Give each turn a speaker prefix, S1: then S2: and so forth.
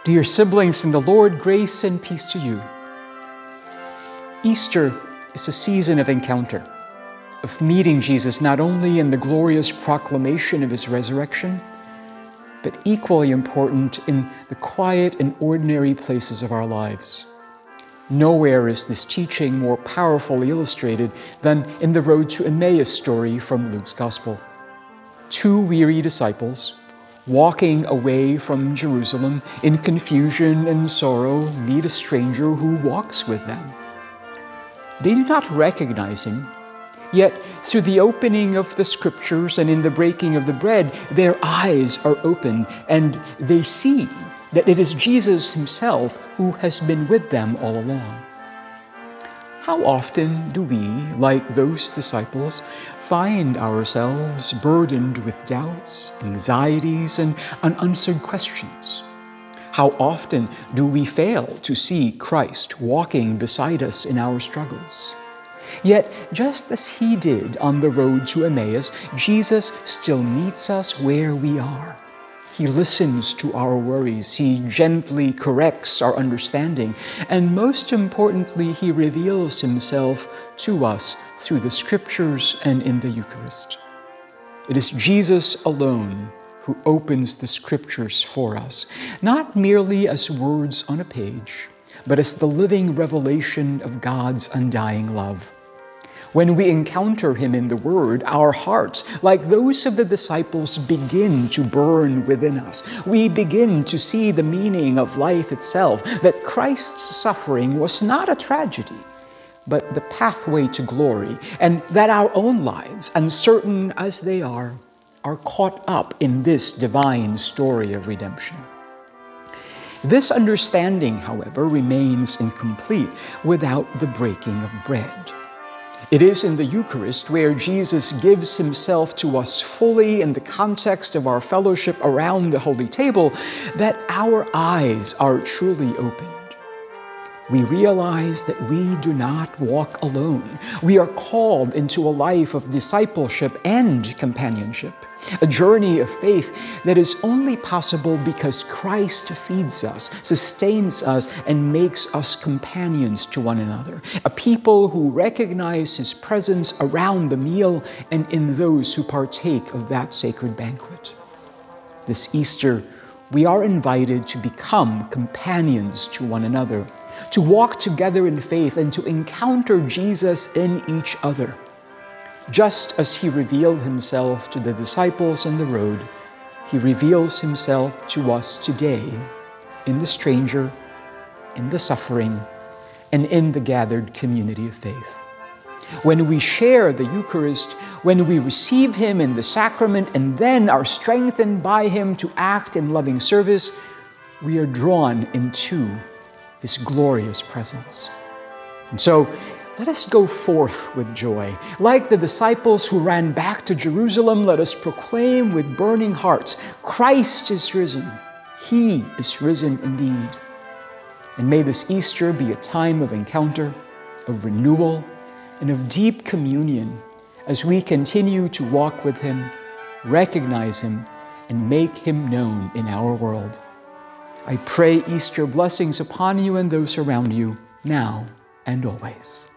S1: Dear siblings in the Lord, grace and peace to you. Easter is a season of encounter, of meeting Jesus not only in the glorious proclamation of his resurrection, but equally important in the quiet and ordinary places of our lives. Nowhere is this teaching more powerfully illustrated than in the Road to Emmaus story from Luke's Gospel. Two weary disciples, walking away from Jerusalem in confusion and sorrow, meet a stranger who walks with them. They do not recognize him, yet through the opening of the scriptures and in the breaking of the bread, their eyes are opened and they see that it is Jesus himself who has been with them all along. How often do we, like those disciples, find ourselves burdened with doubts, anxieties, and unanswered questions? How often do we fail to see Christ walking beside us in our struggles? Yet, just as he did on the road to Emmaus, Jesus still meets us where we are. He listens to our worries, he gently corrects our understanding, and most importantly, he reveals himself to us through the scriptures and in the Eucharist. It is Jesus alone who opens the scriptures for us, not merely as words on a page, but as the living revelation of God's undying love. When we encounter him in the Word, our hearts, like those of the disciples, begin to burn within us. We begin to see the meaning of life itself, that Christ's suffering was not a tragedy, but the pathway to glory, and that our own lives, uncertain as they are caught up in this divine story of redemption. This understanding, however, remains incomplete without the breaking of bread. It is in the Eucharist where Jesus gives himself to us fully in the context of our fellowship around the Holy Table that our eyes are truly opened. We realize that we do not walk alone. We are called into a life of discipleship and companionship, a journey of faith that is only possible because Christ feeds us, sustains us, and makes us companions to one another, a people who recognize his presence around the meal and in those who partake of that sacred banquet. This Easter, we are invited to become companions to one another, to walk together in faith and to encounter Jesus in each other. Just as he revealed himself to the disciples on the road, he reveals himself to us today in the stranger, in the suffering, and in the gathered community of faith. When we share the Eucharist, when we receive him in the sacrament and then are strengthened by him to act in loving service, we are drawn into his glorious presence. And so, let us go forth with joy. Like the disciples who ran back to Jerusalem, let us proclaim with burning hearts, Christ is risen. He is risen indeed. And may this Easter be a time of encounter, of renewal, and of deep communion as we continue to walk with him, recognize him, and make him known in our world. I pray Easter blessings upon you and those around you, now and always.